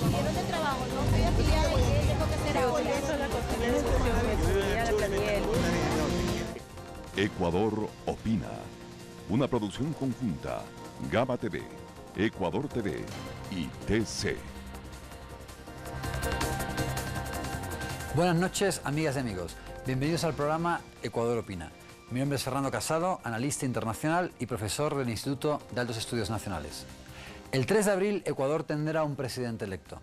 consiguieron de trabajo, no estoy afiliada y tengo que ser ahora. Ecuador opina. Una producción conjunta. Gama TV, Ecuador TV y TC. Buenas noches, amigas y amigos. Bienvenidos al programa Ecuador opina. Mi nombre es Fernando Casado, analista internacional y profesor del Instituto de Altos Estudios Nacionales. El 3 de abril, Ecuador tendrá un presidente electo.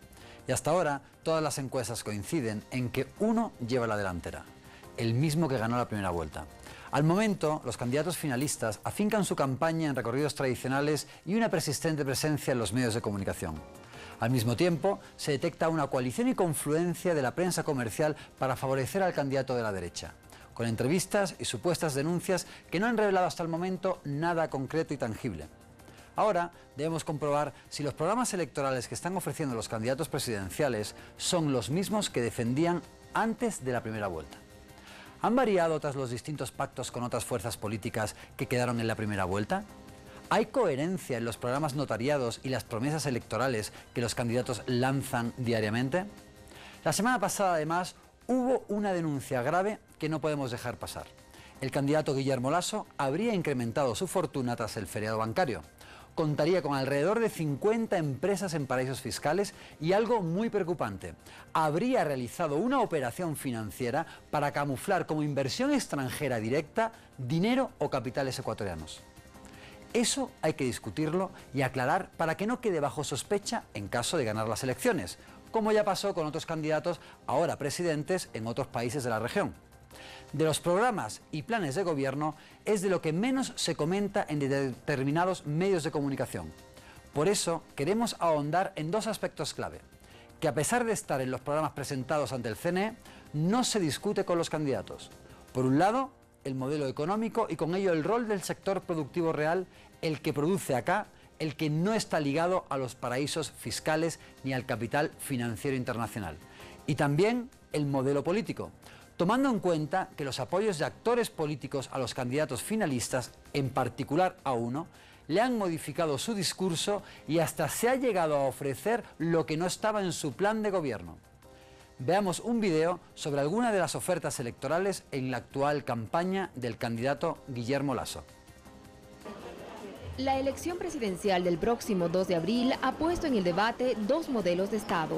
Y hasta ahora, todas las encuestas coinciden en que uno lleva la delantera, el mismo que ganó la primera vuelta. Al momento, los candidatos finalistas afincan su campaña en recorridos tradicionales y una persistente presencia en los medios de comunicación. Al mismo tiempo, se detecta una coalición y confluencia de la prensa comercial para favorecer al candidato de la derecha, con entrevistas y supuestas denuncias que no han revelado hasta el momento nada concreto y tangible. Ahora debemos comprobar si los programas electorales que están ofreciendo los candidatos presidenciales son los mismos que defendían antes de la primera vuelta. ¿Han variado tras los distintos pactos con otras fuerzas políticas que quedaron en la primera vuelta? ¿Hay coherencia en los programas notariados y las promesas electorales que los candidatos lanzan diariamente? La semana pasada, además, hubo una denuncia grave que no podemos dejar pasar. El candidato Guillermo Lasso habría incrementado su fortuna tras el feriado bancario. Contaría con alrededor de 50 empresas en paraísos fiscales y algo muy preocupante, habría realizado una operación financiera para camuflar como inversión extranjera directa dinero o capitales ecuatorianos. Eso hay que discutirlo y aclarar para que no quede bajo sospecha en caso de ganar las elecciones, como ya pasó con otros candidatos ahora presidentes en otros países de la región. De los programas y planes de gobierno es de lo que menos se comenta en determinados medios de comunicación. Por eso queremos ahondar en dos aspectos clave, que a pesar de estar en los programas presentados ante el CNE, no se discute con los candidatos. Por un lado, el modelo económico y con ello el rol del sector productivo real, el que produce acá, el que no está ligado a los paraísos fiscales ni al capital financiero internacional. Y también el modelo político, tomando en cuenta que los apoyos de actores políticos a los candidatos finalistas, en particular a uno, le han modificado su discurso y hasta se ha llegado a ofrecer lo que no estaba en su plan de gobierno. Veamos un video sobre algunas de las ofertas electorales en la actual campaña del candidato Guillermo Lasso. La elección presidencial del próximo 2 de abril ha puesto en el debate dos modelos de Estado.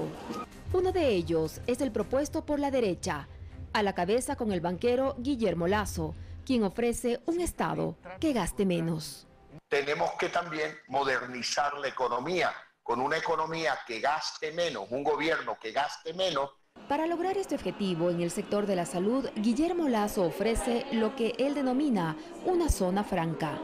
Uno de ellos es el propuesto por la derecha, a la cabeza con el banquero Guillermo Lasso, quien ofrece un Estado que gaste menos. Tenemos que también modernizar la economía, con una economía que gaste menos, un gobierno que gaste menos. Para lograr este objetivo en el sector de la salud, Guillermo Lasso ofrece lo que él denomina una zona franca.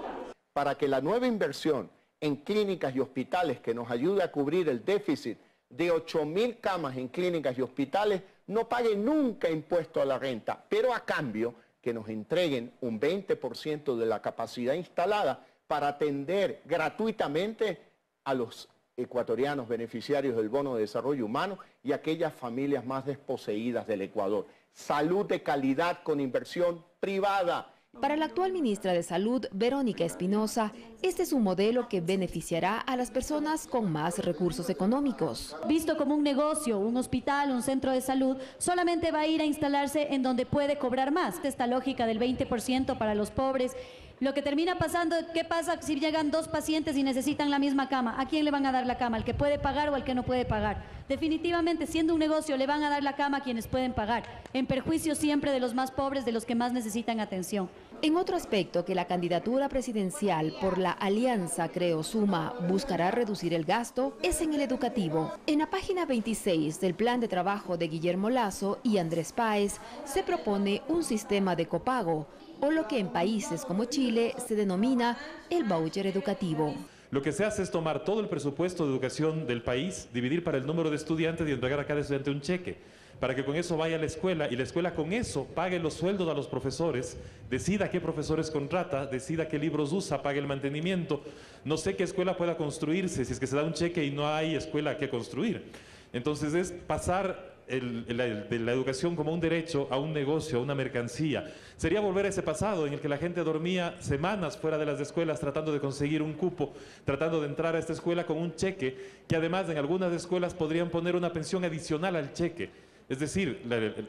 Para que la nueva inversión en clínicas y hospitales que nos ayude a cubrir el déficit de 8.000 camas en clínicas y hospitales no pague nunca impuesto a la renta, pero a cambio que nos entreguen un 20% de la capacidad instalada para atender gratuitamente a los ecuatorianos beneficiarios del Bono de Desarrollo Humano y aquellas familias más desposeídas del Ecuador. Salud de calidad con inversión privada. Para la actual ministra de Salud, Verónica Espinosa, este es un modelo que beneficiará a las personas con más recursos económicos. Visto como un negocio, un hospital, un centro de salud, solamente va a ir a instalarse en donde puede cobrar más. Esta lógica del 20% para los pobres. Lo que termina pasando, ¿qué pasa si llegan dos pacientes y necesitan la misma cama? ¿A quién le van a dar la cama? ¿Al que puede pagar o al que no puede pagar? Definitivamente, siendo un negocio, le van a dar la cama a quienes pueden pagar, en perjuicio siempre de los más pobres, de los que más necesitan atención. En otro aspecto que la candidatura presidencial por la alianza Creo Suma buscará reducir el gasto es en el educativo. En la página 26 del plan de trabajo de Guillermo Lasso y Andrés Páez se propone un sistema de copago, o lo que en países como Chile se denomina el voucher educativo. Lo que se hace es tomar todo el presupuesto de educación del país, dividir para el número de estudiantes y entregar a cada estudiante un cheque, para que con eso vaya a la escuela y la escuela con eso pague los sueldos a los profesores, decida qué profesores contrata, decida qué libros usa, pague el mantenimiento. No sé qué escuela pueda construirse si es que se da un cheque y no hay escuela que construir. Entonces es pasar de la educación como un derecho a un negocio, a una mercancía. Sería volver a ese pasado en el que la gente dormía semanas fuera de las escuelas tratando de conseguir un cupo, tratando de entrar a esta escuela con un cheque, que además en algunas escuelas podrían poner una pensión adicional al cheque. Es decir,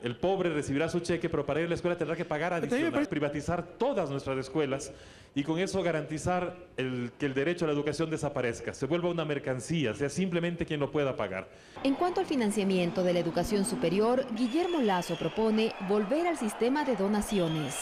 el pobre recibirá su cheque, pero para ir a la escuela tendrá que pagar adicional. Privatizar todas nuestras escuelas y con eso garantizar que el derecho a la educación desaparezca, se vuelva una mercancía, sea simplemente quien lo pueda pagar. En cuanto al financiamiento de la educación superior, Guillermo Lasso propone volver al sistema de donaciones.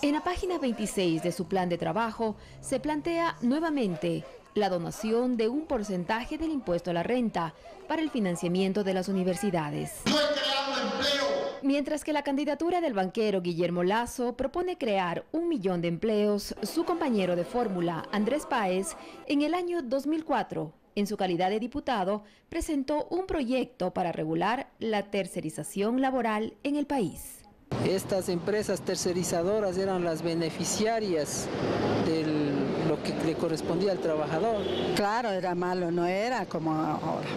En la página 26 de su plan de trabajo se plantea nuevamente la donación de un porcentaje del impuesto a la renta para el financiamiento de las universidades. No he creado empleo. Mientras que la candidatura del banquero Guillermo Lasso propone crear 1 millón de empleos, su compañero de fórmula, Andrés Páez, en el año 2004, en su calidad de diputado, presentó un proyecto para regular la tercerización laboral en el país. Estas empresas tercerizadoras eran las beneficiarias de lo que le correspondía al trabajador. Claro, era malo, no era como ahora.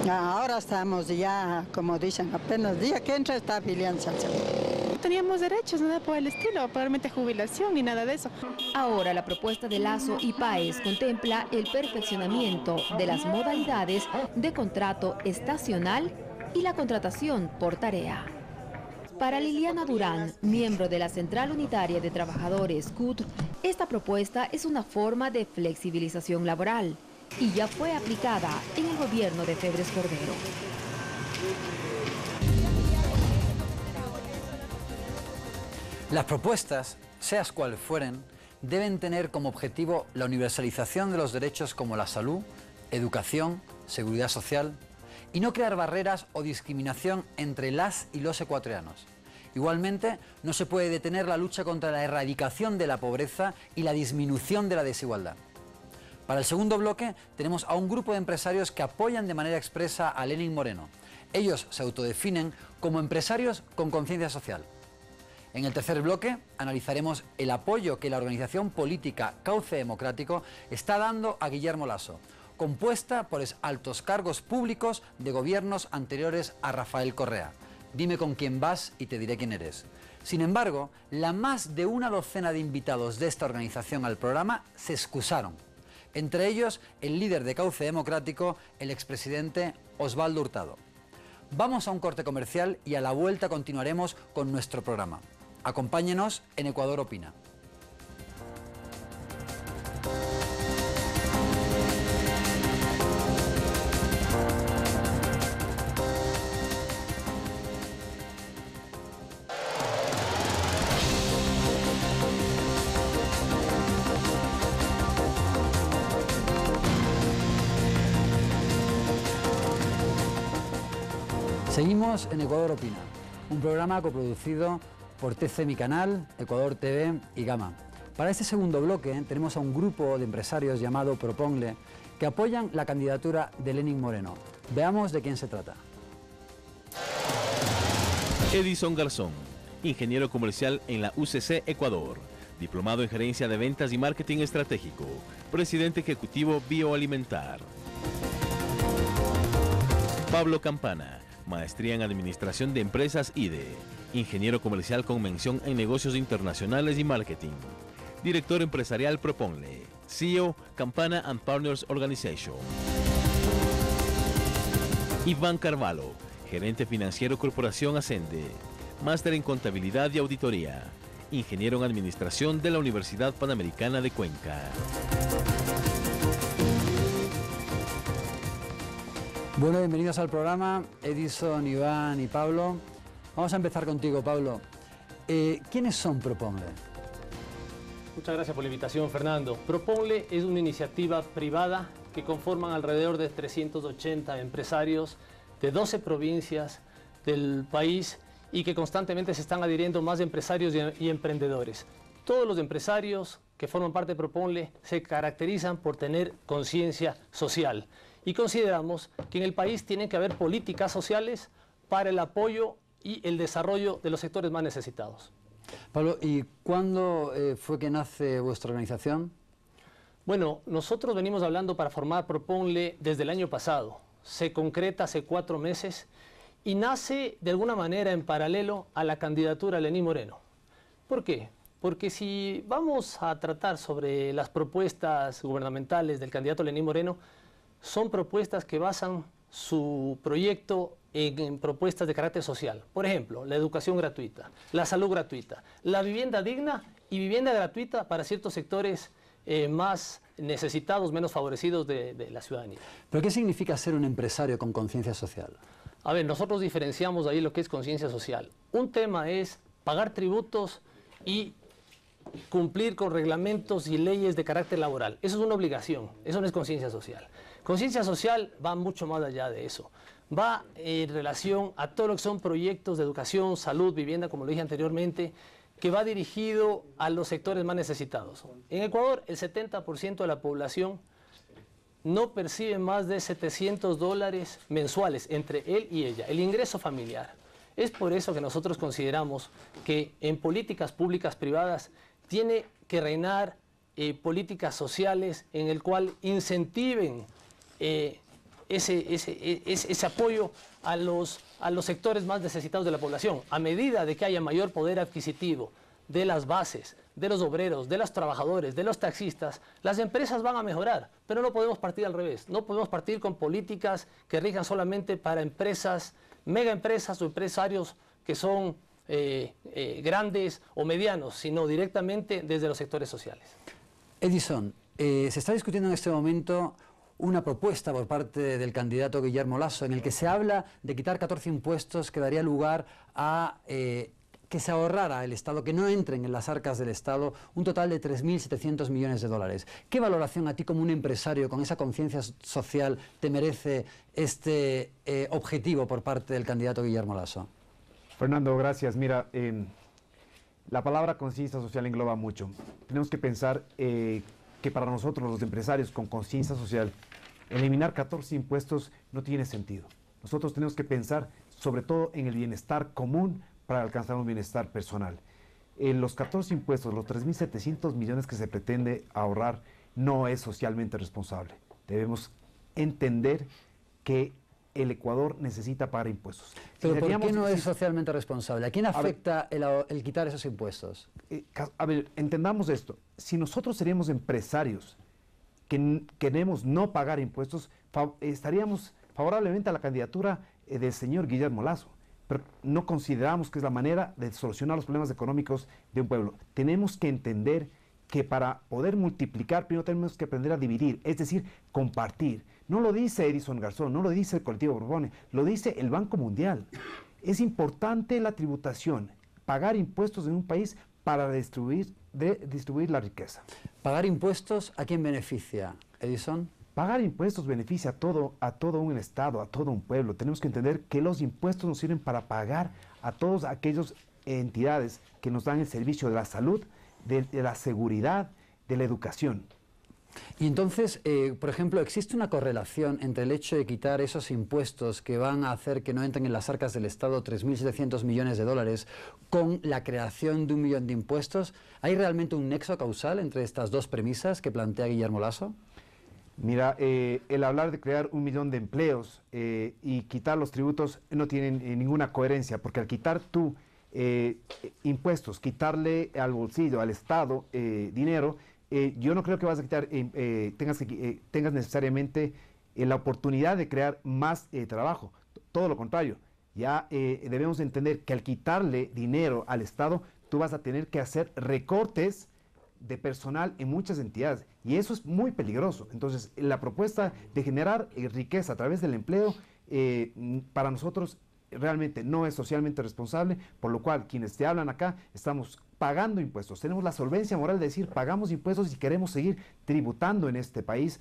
Ahora estamos ya, como dicen, apenas día que entra está afiliándose al seguro. No teníamos derechos, nada por el estilo, probablemente jubilación ni nada de eso. Ahora la propuesta de Lasso y Páez contempla el perfeccionamiento de las modalidades de contrato estacional y la contratación por tarea. Para Liliana Durán, miembro de la Central Unitaria de Trabajadores CUT, esta propuesta es una forma de flexibilización laboral y ya fue aplicada en el gobierno de Febres Cordero. Las propuestas, seas cuales fueren, deben tener como objetivo la universalización de los derechos como la salud, educación, seguridad social, y no crear barreras o discriminación entre las y los ecuatorianos. Igualmente, no se puede detener la lucha contra la erradicación de la pobreza y la disminución de la desigualdad. Para el segundo bloque, tenemos a un grupo de empresarios que apoyan de manera expresa a Lenin Moreno. Ellos se autodefinen como empresarios con conciencia social. En el tercer bloque, analizaremos el apoyo que la organización política Cauce Democrático está dando a Guillermo Lasso, compuesta por altos cargos públicos de gobiernos anteriores a Rafael Correa. Dime con quién vas y te diré quién eres. Sin embargo, la más de una docena de invitados de esta organización al programa se excusaron. Entre ellos, el líder de Cauce Democrático, el expresidente Osvaldo Hurtado. Vamos a un corte comercial y a la vuelta continuaremos con nuestro programa. Acompáñenos en Ecuador Opina. Seguimos en Ecuador Opina, un programa coproducido por TC Mi Canal, Ecuador TV y Gama. Para este segundo bloque tenemos a un grupo de empresarios llamado Proponle que apoyan la candidatura de Lenin Moreno. Veamos de quién se trata. Edison Garzón, ingeniero comercial en la UCC Ecuador, diplomado en gerencia de ventas y marketing estratégico, presidente ejecutivo Bioalimentar. Pablo Campana, maestría en administración de empresas IDE, ingeniero comercial con mención en negocios internacionales y marketing, director empresarial Proponle, CEO Campana and Partners Organization. Iván Carvalho, gerente financiero Corporación Ascende, máster en contabilidad y auditoría, ingeniero en administración de la Universidad Panamericana de Cuenca. Bueno, bienvenidos al programa, Edison, Iván y Pablo. Vamos a empezar contigo, Pablo. ¿Quiénes son Proponle? Muchas gracias por la invitación, Fernando. Proponle es una iniciativa privada que conforman alrededor de 380 empresarios de 12 provincias del país y que constantemente se están adhiriendo más empresarios y emprendedores. Todos los empresarios que forman parte de Proponle se caracterizan por tener conciencia social. Y consideramos que en el país tienen que haber políticas sociales para el apoyo y el desarrollo de los sectores más necesitados. Pablo, ¿y cuándo fue que nace vuestra organización? Bueno, nosotros venimos hablando para formar Proponle desde el año pasado. Se concreta hace 4 meses y nace de alguna manera en paralelo a la candidatura de Lenín Moreno. ¿Por qué? Porque si vamos a tratar sobre las propuestas gubernamentales del candidato Lenín Moreno, son propuestas que basan su proyecto en propuestas de carácter social. Por ejemplo, la educación gratuita, la salud gratuita, la vivienda digna y vivienda gratuita para ciertos sectores más necesitados, menos favorecidos de la ciudadanía. ¿Pero qué significa ser un empresario con conciencia social? A ver, nosotros diferenciamos ahí lo que es conciencia social. Un tema es pagar tributos y cumplir con reglamentos y leyes de carácter laboral. Eso es una obligación, eso no es conciencia social. Conciencia social va mucho más allá de eso. Va en relación a todo lo que son proyectos de educación, salud, vivienda, como lo dije anteriormente, que va dirigido a los sectores más necesitados. En Ecuador, el 70% de la población no percibe más de $700 mensuales entre él y ella, el ingreso familiar. Es por eso que nosotros consideramos que en políticas públicas privadas tiene que reinar políticas sociales en el cual incentiven ese apoyo a los sectores más necesitados de la población. A medida de que haya mayor poder adquisitivo de las bases, de los obreros, de los trabajadores, de los taxistas, las empresas van a mejorar, pero no podemos partir al revés. No podemos partir con políticas que rijan solamente para empresas, megaempresas o empresarios que son grandes o medianos, sino directamente desde los sectores sociales. Edison, se está discutiendo en este momento una propuesta por parte del candidato Guillermo Lasso en el que se habla de quitar 14 impuestos que daría lugar a que se ahorrara el Estado, que no entren en las arcas del Estado un total de 3.700 millones de dólares. ¿Qué valoración a ti como un empresario con esa conciencia social te merece este objetivo por parte del candidato Guillermo Lasso? Fernando, gracias. Mira, la palabra conciencia social engloba mucho. Tenemos que pensar que para nosotros los empresarios con conciencia social, eliminar 14 impuestos no tiene sentido. Nosotros tenemos que pensar sobre todo en el bienestar común para alcanzar un bienestar personal. Los 14 impuestos, los 3.700 millones que se pretende ahorrar, no es socialmente responsable. Debemos entender que el Ecuador necesita pagar impuestos. Pero ¿por qué no es socialmente responsable? ¿A quién afecta el quitar esos impuestos? A ver, entendamos esto. Si nosotros seríamos empresarios que queremos no pagar impuestos, estaríamos favorablemente a la candidatura del señor Guillermo Lasso. Pero no consideramos que es la manera de solucionar los problemas económicos de un pueblo. Tenemos que entender que para poder multiplicar, primero tenemos que aprender a dividir, es decir, compartir. No lo dice Edison Garzón, no lo dice el colectivo Propone, lo dice el Banco Mundial. Es importante la tributación, pagar impuestos en un país para distribuir la riqueza. ¿Pagar impuestos a quién beneficia, Edison? Pagar impuestos beneficia a todo un Estado, a todo un pueblo. Tenemos que entender que los impuestos nos sirven para pagar a todas aquellas entidades que nos dan el servicio de la salud, de la seguridad, de la educación. Y entonces, por ejemplo, ¿existe una correlación entre el hecho de quitar esos impuestos que van a hacer que no entren en las arcas del Estado 3.700 millones de dólares con la creación de 1 millón de impuestos? ¿Hay realmente un nexo causal entre estas dos premisas que plantea Guillermo Lasso? Mira, el hablar de crear 1 millón de empleos y quitar los tributos no tienen ninguna coherencia, porque al quitar tú impuestos, quitarle al bolsillo, al Estado, dinero, yo no creo que vas a quitar, tengas necesariamente la oportunidad de crear más trabajo. Todo lo contrario, ya debemos entender que al quitarle dinero al Estado, tú vas a tener que hacer recortes de personal en muchas entidades, y eso es muy peligroso. Entonces, la propuesta de generar riqueza a través del empleo, para nosotros realmente no es socialmente responsable, por lo cual quienes te hablan acá estamos pagando impuestos, tenemos la solvencia moral de decir pagamos impuestos y queremos seguir tributando en este país,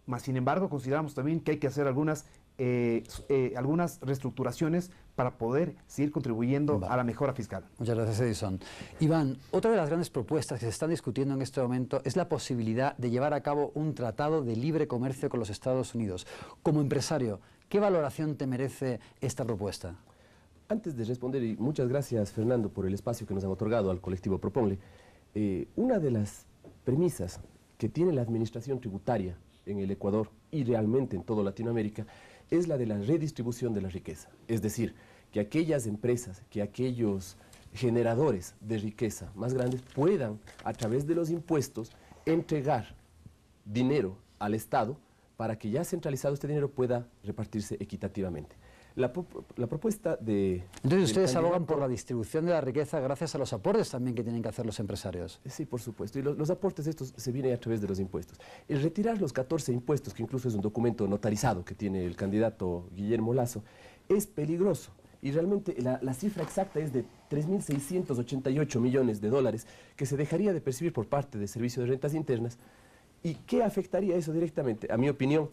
mas sin embargo consideramos también que hay que hacer algunas reestructuraciones para poder seguir contribuyendo a la mejora fiscal. Muchas gracias, Edison. Iván, otra de las grandes propuestas que se están discutiendo en este momento es la posibilidad de llevar a cabo un tratado de libre comercio con los Estados Unidos. Como empresario, ¿qué valoración te merece esta propuesta? Antes de responder, y muchas gracias, Fernando, por el espacio que nos han otorgado al colectivo Proponle, una de las premisas que tiene la administración tributaria en el Ecuador y realmente en toda Latinoamérica es la de la redistribución de la riqueza. Es decir, que aquellas empresas, que aquellos generadores de riqueza más grandes puedan, a través de los impuestos, entregar dinero al Estado para que ya centralizado este dinero pueda repartirse equitativamente. La propuesta de... Entonces ustedes abogan por la distribución de la riqueza gracias a los aportes también que tienen que hacer los empresarios. Sí, por supuesto. Y los aportes estos se vienen a través de los impuestos. El retirar los 14 impuestos, que incluso es un documento notarizado que tiene el candidato Guillermo Lasso, es peligroso. Y realmente la cifra exacta es de 3.688 millones de dólares que se dejaría de percibir por parte del Servicio de Rentas Internas. ¿Y qué afectaría eso directamente? A mi opinión,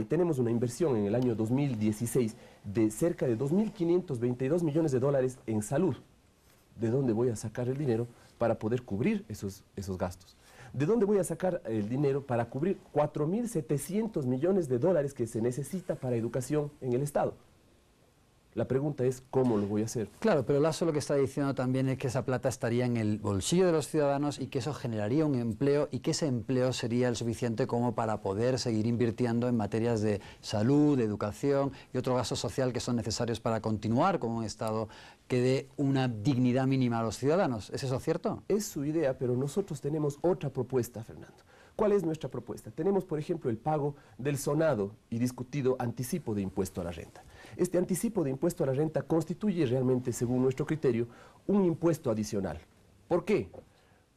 tenemos una inversión en el año 2016 de cerca de 2.522 millones de dólares en salud. ¿De dónde voy a sacar el dinero para poder cubrir esos gastos? ¿De dónde voy a sacar el dinero para cubrir 4.700 millones de dólares que se necesita para educación en el Estado? La pregunta es, ¿cómo lo voy a hacer? Claro, pero Lasso lo que está diciendo también es que esa plata estaría en el bolsillo de los ciudadanos y que eso generaría un empleo y que ese empleo sería el suficiente como para poder seguir invirtiendo en materias de salud, de educación y otro gasto social que son necesarios para continuar con un Estado que dé una dignidad mínima a los ciudadanos. ¿Es eso cierto? Es su idea, pero nosotros tenemos otra propuesta, Fernando. ¿Cuál es nuestra propuesta? Tenemos, por ejemplo, el pago del sonado y discutido anticipo de impuesto a la renta. Este anticipo de impuesto a la renta constituye realmente, según nuestro criterio, un impuesto adicional. ¿Por qué?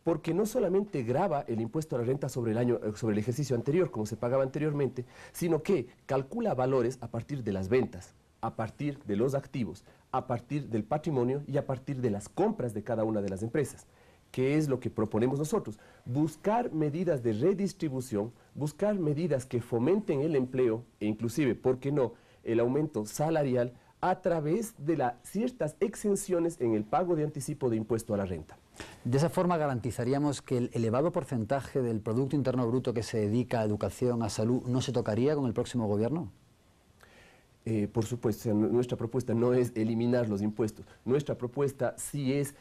Porque no solamente grava el impuesto a la renta sobre el ejercicio anterior, como se pagaba anteriormente, sino que calcula valores a partir de las ventas, a partir de los activos, a partir del patrimonio y a partir de las compras de cada una de las empresas. ¿Qué es lo que proponemos nosotros? Buscar medidas de redistribución, buscar medidas que fomenten el empleo e inclusive, ¿por qué no?, el aumento salarial a través de ciertas exenciones en el pago de anticipo de impuesto a la renta. De esa forma garantizaríamos que el elevado porcentaje del Producto Interno Bruto que se dedica a educación, a salud, ¿no se tocaría con el próximo gobierno? Por supuesto, nuestra propuesta no es eliminar los impuestos. Nuestra propuesta sí es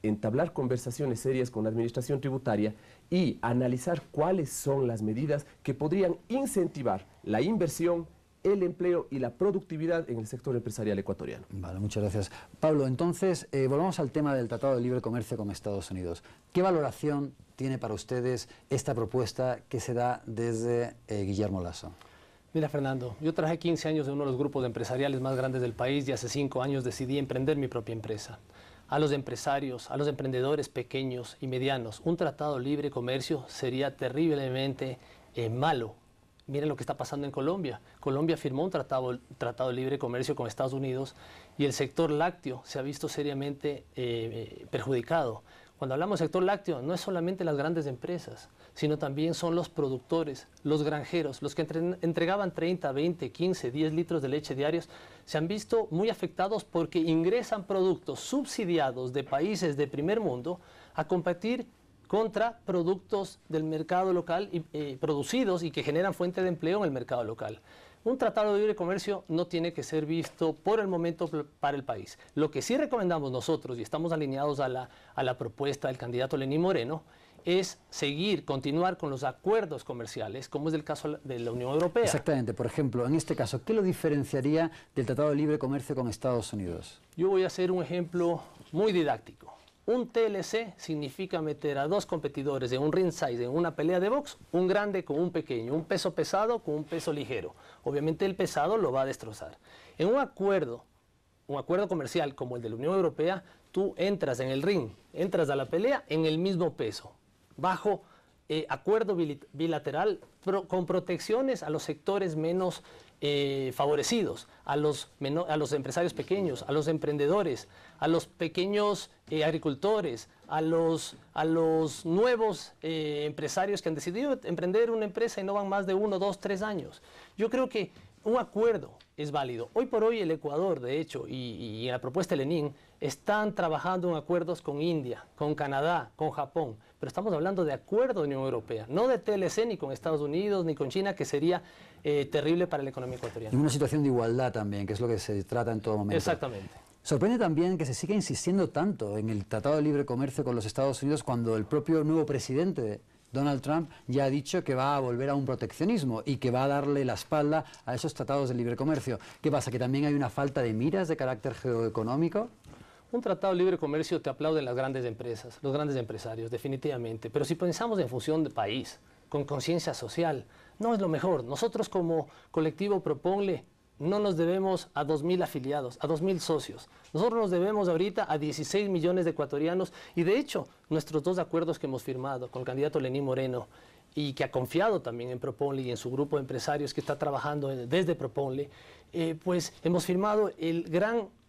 entablar conversaciones serias con la administración tributaria y analizar cuáles son las medidas que podrían incentivar la inversión, el empleo y la productividad en el sector empresarial ecuatoriano. Vale, muchas gracias. Pablo, entonces, volvamos al tema del Tratado de Libre Comercio con Estados Unidos. ¿Qué valoración tiene para ustedes esta propuesta que se da desde Guillermo Lasso? Mira, Fernando, yo trabajé 15 años en uno de los grupos empresariales más grandes del país y hace 5 años decidí emprender mi propia empresa. A los empresarios, a los emprendedores pequeños y medianos, un tratado de libre comercio sería terriblemente malo. Miren lo que está pasando en Colombia. Colombia firmó un tratado de libre comercio con Estados Unidos y el sector lácteo se ha visto seriamente perjudicado. Cuando hablamos del sector lácteo, no es solamente las grandes empresas, sino también son los productores, los granjeros, los que entregaban 30, 20, 15, 10 litros de leche diarios, se han visto muy afectados porque ingresan productos subsidiados de países de primer mundo a competir contra productos del mercado local producidos y que generan fuente de empleo en el mercado local. Un tratado de libre comercio no tiene que ser visto por el momento para el país. Lo que sí recomendamos nosotros, y estamos alineados a la propuesta del candidato Lenín Moreno, es continuar con los acuerdos comerciales, como es el caso de la Unión Europea. Exactamente. Por ejemplo, en este caso, ¿qué lo diferenciaría del Tratado de Libre Comercio con Estados Unidos? Yo voy a hacer un ejemplo muy didáctico. Un TLC significa meter a dos competidores en un ringside, en una pelea de box, un grande con un pequeño, un peso pesado con un peso ligero. Obviamente el pesado lo va a destrozar. En un acuerdo comercial como el de la Unión Europea, tú entras en el ring, entras a la pelea en el mismo peso, bajo acuerdo bilateral con protecciones a los sectores menos favorecidos, a los empresarios pequeños, a los emprendedores, a los pequeños agricultores, a los nuevos empresarios que han decidido emprender una empresa y no van más de 1, 2, 3 años. Yo creo que un acuerdo es válido. Hoy por hoy el Ecuador, de hecho, y en la propuesta de Lenín, están trabajando en acuerdos con India, con Canadá, con Japón, pero estamos hablando de acuerdo de Unión Europea, no de TLC ni con Estados Unidos ni con China, que sería terrible para la economía ecuatoriana. Y una situación de igualdad también, que es lo que se trata en todo momento. Exactamente. Sorprende también que se siga insistiendo tanto en el Tratado de Libre Comercio con los Estados Unidos cuando el propio nuevo presidente Donald Trump ya ha dicho que va a volver a un proteccionismo y que va a darle la espalda a esos tratados de libre comercio. ¿Qué pasa? ¿Que también hay una falta de miras de carácter geoeconómico? Un tratado de libre comercio te aplauden las grandes empresas, los grandes empresarios, definitivamente. Pero si pensamos en función de país, con conciencia social, no es lo mejor. Nosotros como colectivo Proponle no nos debemos a 2.000 afiliados, a 2.000 socios. Nosotros nos debemos ahorita a 16 millones de ecuatorianos y de hecho nuestros 2 acuerdos que hemos firmado con el candidato Lenín Moreno y que ha confiado también en Proponle y en su grupo de empresarios que está trabajando desde Proponle, pues hemos firmado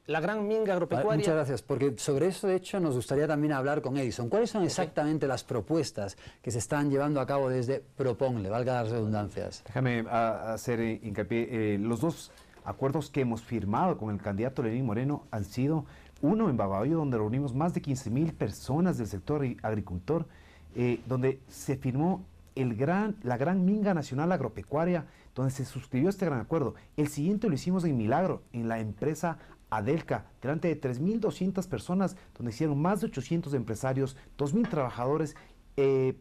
la gran minga agropecuaria. Muchas gracias, porque sobre eso de hecho nos gustaría también hablar con Edison. ¿Cuáles son exactamente las propuestas que se están llevando a cabo desde Proponle, valga las redundancias? Déjame hacer hincapié, los 2 acuerdos que hemos firmado con el candidato Lenín Moreno han sido uno en Babahoyo, donde reunimos más de 15.000 personas del sector agricultor, donde se firmó la gran minga nacional agropecuaria, donde se suscribió este gran acuerdo. El siguiente lo hicimos en Milagro, en la empresa Adelca, delante de 3.200 personas, donde hicieron más de 800 empresarios, 2.000 trabajadores,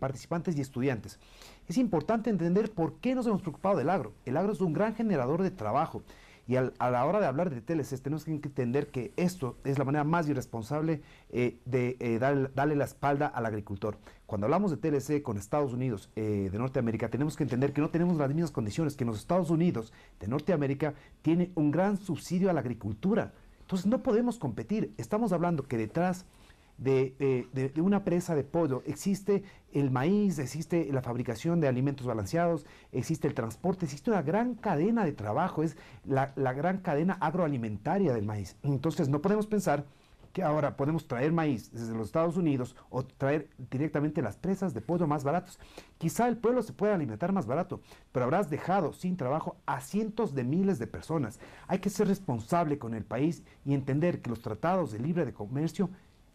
participantes y estudiantes. Es importante entender por qué nos hemos preocupado del agro. El agro es un gran generador de trabajo y a la hora de hablar de TLC tenemos que entender que esto es la manera más irresponsable de darle la espalda al agricultor. Cuando hablamos de TLC con Estados Unidos de Norteamérica, tenemos que entender que no tenemos las mismas condiciones, que en los Estados Unidos de Norteamérica tiene un gran subsidio a la agricultura. Entonces no podemos competir. Estamos hablando que detrás de una presa de pollo existe el maíz, existe la fabricación de alimentos balanceados, existe el transporte, existe una gran cadena de trabajo, es la gran cadena agroalimentaria del maíz. Entonces no podemos pensar que ahora podemos traer maíz desde los Estados Unidos o traer directamente las presas de pollo más baratos. Quizá el pueblo se pueda alimentar más barato, pero habrás dejado sin trabajo a cientos de miles de personas. Hay que ser responsable con el país y entender que los tratados de libre comercio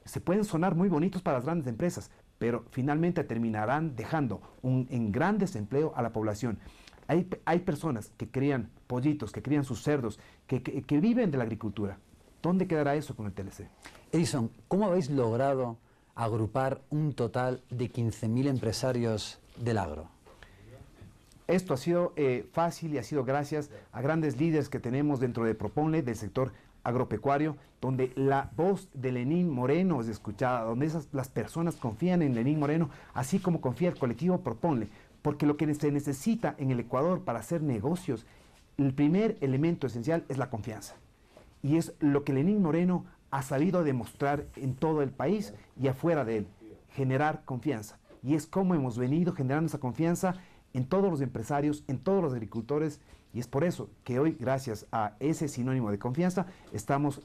se pueden sonar muy bonitos para las grandes empresas, pero finalmente terminarán dejando en gran desempleo a la población. Hay personas que crían pollitos, que crían sus cerdos, que viven de la agricultura. ¿Dónde quedará eso con el TLC? Edison, ¿cómo habéis logrado agrupar un total de 15.000 empresarios del agro? Esto ha sido fácil y ha sido gracias a grandes líderes que tenemos dentro de Proponle, del sector agropecuario, donde la voz de Lenín Moreno es escuchada, donde las personas confían en Lenín Moreno, así como confía el colectivo Proponle, porque lo que se necesita en el Ecuador para hacer negocios, el primer elemento esencial es la confianza. Y es lo que Lenín Moreno ha sabido demostrar en todo el país y afuera de él, generar confianza. Y es como hemos venido generando esa confianza en todos los empresarios, en todos los agricultores, y es por eso que hoy, gracias a ese sinónimo de confianza, estamos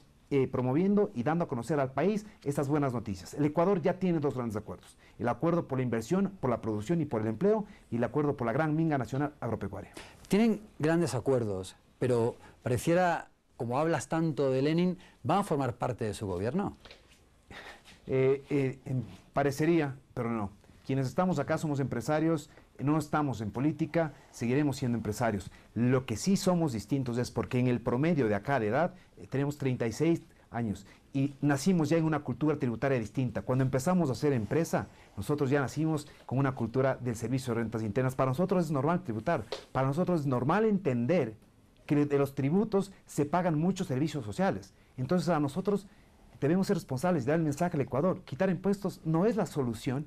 promoviendo y dando a conocer al país estas buenas noticias. El Ecuador ya tiene 2 grandes acuerdos: el acuerdo por la inversión, por la producción y por el empleo, y el acuerdo por la gran minga nacional agropecuaria. Tienen grandes acuerdos, pero pareciera, como hablas tanto de Lenin, ¿van a formar parte de su gobierno? Parecería, pero no. Quienes estamos acá somos empresarios, no estamos en política, seguiremos siendo empresarios. Lo que sí somos distintos es porque en el promedio de acá de edad tenemos 36 años y nacimos ya en una cultura tributaria distinta. Cuando empezamos a hacer empresa, nosotros ya nacimos con una cultura del servicio de rentas internas. Para nosotros es normal tributar, para nosotros es normal entender que de los tributos se pagan muchos servicios sociales. Entonces a nosotros debemos ser responsables de dar el mensaje al Ecuador. Quitar impuestos no es la solución,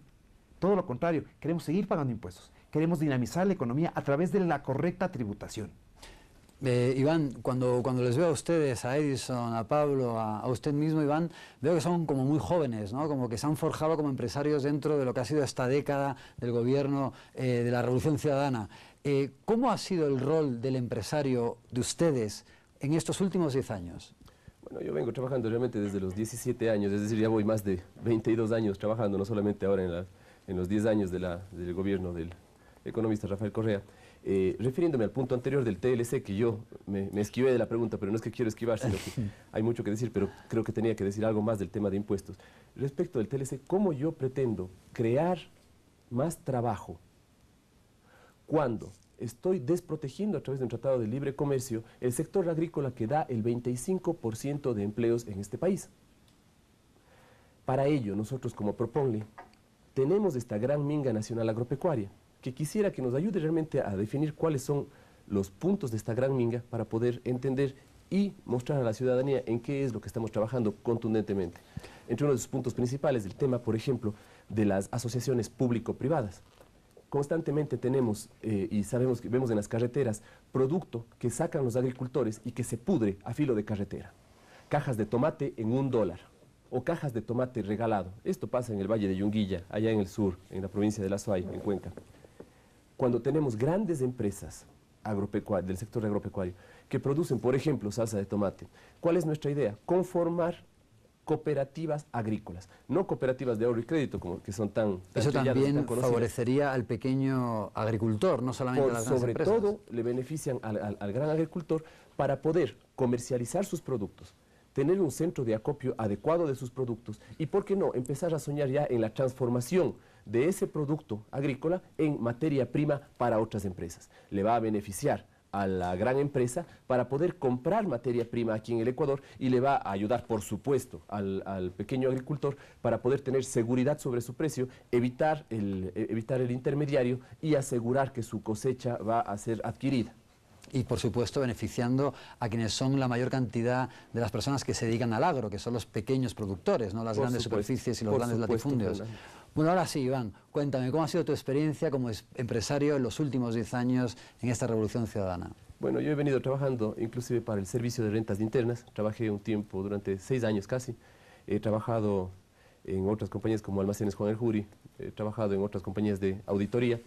todo lo contrario, queremos seguir pagando impuestos. Queremos dinamizar la economía a través de la correcta tributación. Iván, cuando les veo a ustedes, a Edison, a Pablo, a usted mismo, Iván, veo que son como muy jóvenes, ¿no? Como que se han forjado como empresarios dentro de lo que ha sido esta década del gobierno de la Revolución Ciudadana. ¿Cómo ha sido el rol del empresario de ustedes en estos últimos 10 años? Bueno, yo vengo trabajando realmente desde los 17 años, es decir, ya voy más de 22 años trabajando, no solamente ahora en los 10 años del gobierno del economista Rafael Correa. Refiriéndome al punto anterior del TLC, que yo me esquivé de la pregunta, pero no es que quiero esquivar, sino que hay mucho que decir, pero creo que tenía que decir algo más del tema de impuestos. Respecto del TLC, ¿cómo yo pretendo crear más trabajo cuando estoy desprotegiendo a través de un tratado de libre comercio el sector agrícola que da el 25% de empleos en este país? Para ello, nosotros como Proponle tenemos esta gran minga nacional agropecuaria, que quisiera que nos ayude realmente a definir cuáles son los puntos de esta gran minga para poder entender y mostrar a la ciudadanía en qué es lo que estamos trabajando contundentemente. Entre uno de sus puntos principales, el tema, por ejemplo, de las asociaciones público-privadas. Constantemente tenemos, y sabemos que vemos en las carreteras, producto que sacan los agricultores y que se pudre a filo de carretera. Cajas de tomate en $1, o cajas de tomate regalado. Esto pasa en el Valle de Yunguilla, allá en el sur, en la provincia de La Suay, en Cuenca. Cuando tenemos grandes empresas del sector agropecuario que producen, por ejemplo, salsa de tomate, ¿cuál es nuestra idea? Conformar cooperativas agrícolas, no cooperativas de ahorro y crédito, como que son tan Eso también tan conocidas. favorecería al pequeño agricultor, no solamente a las grandes empresas. Sobre todo le benefician al gran agricultor para poder comercializar sus productos, tener un centro de acopio adecuado de sus productos y, ¿por qué no?, empezar a soñar ya en la transformación de ese producto agrícola en materia prima para otras empresas. Le va a beneficiar a la gran empresa para poder comprar materia prima aquí en el Ecuador y le va a ayudar, por supuesto, al pequeño agricultor para poder tener seguridad sobre su precio, evitar el intermediario y asegurar que su cosecha va a ser adquirida. Y, por supuesto, beneficiando a quienes son la mayor cantidad de las personas que se dedican al agro, que son los pequeños productores, no las grandes superficies y los grandes latifundios. Bueno, ahora sí, Iván, cuéntame, ¿cómo ha sido tu experiencia como empresario en los últimos 10 años en esta revolución ciudadana? Bueno, yo he venido trabajando inclusive para el Servicio de Rentas Internas, trabajé un tiempo, durante 6 años casi, he trabajado en otras compañías como Almacenes Juan el Juri, he trabajado en otras compañías de auditoría,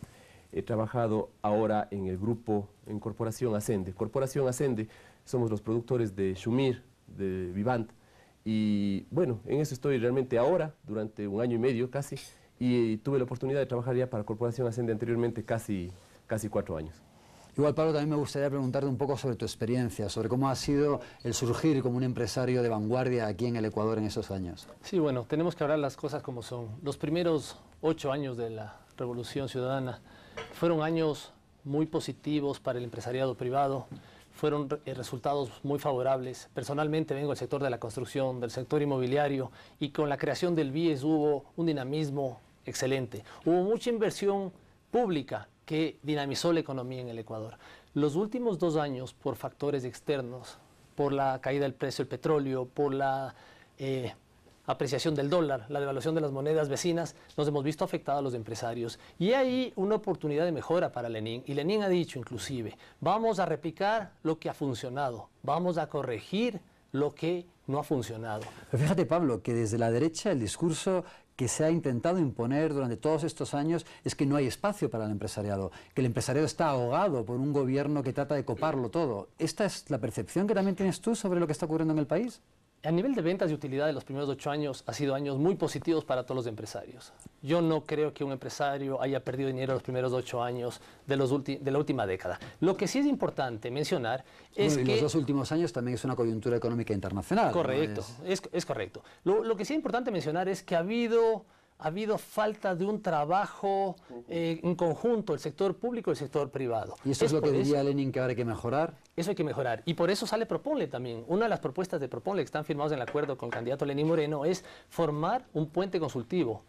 he trabajado ahora en el grupo, en Corporación Ascende. Corporación Ascende, somos los productores de Shumir, de Vivant, y bueno, en eso estoy realmente ahora, durante 1 año y medio casi, y tuve la oportunidad de trabajar ya para Corporación Ascende anteriormente casi 4 años. Igual, Pablo, también me gustaría preguntarte un poco sobre tu experiencia, sobre cómo ha sido el surgir como un empresario de vanguardia aquí en el Ecuador en esos años. Sí, bueno, tenemos que hablar las cosas como son. Los primeros 8 años de la Revolución Ciudadana fueron años muy positivos para el empresariado privado, fueron resultados muy favorables. Personalmente vengo del sector de la construcción, del sector inmobiliario, y con la creación del BIES hubo un dinamismo excelente. Hubo mucha inversión pública que dinamizó la economía en el Ecuador. Los últimos 2 años, por factores externos, por la caída del precio del petróleo, por la apreciación del dólar, la devaluación de las monedas vecinas, nos hemos visto afectados a los empresarios. Y hay una oportunidad de mejora para Lenin. Y Lenin ha dicho inclusive, vamos a replicar lo que ha funcionado, vamos a corregir lo que no ha funcionado. Pero fíjate, Pablo, que desde la derecha el discurso que se ha intentado imponer durante todos estos años es que no hay espacio para el empresariado, que el empresariado está ahogado por un gobierno que trata de coparlo todo. ¿Esta es la percepción que también tienes tú sobre lo que está ocurriendo en el país? A nivel de ventas y utilidad de los primeros 8 años ha sido años muy positivos para todos los empresarios. Yo no creo que un empresario haya perdido dinero los primeros 8 años de la última década. Lo que sí es importante mencionar es que... los 2 últimos años también es una coyuntura económica internacional. Correcto, ¿no? es correcto. Lo que sí es importante mencionar es que ha habido falta de un trabajo en conjunto, el sector público y el sector privado. ¿Y eso es lo que diría Lenin que ahora hay que mejorar? Eso hay que mejorar. Y por eso sale Proponle también. Una de las propuestas de Proponle que están firmadas en el acuerdo con el candidato Lenín Moreno es formar un puente consultivo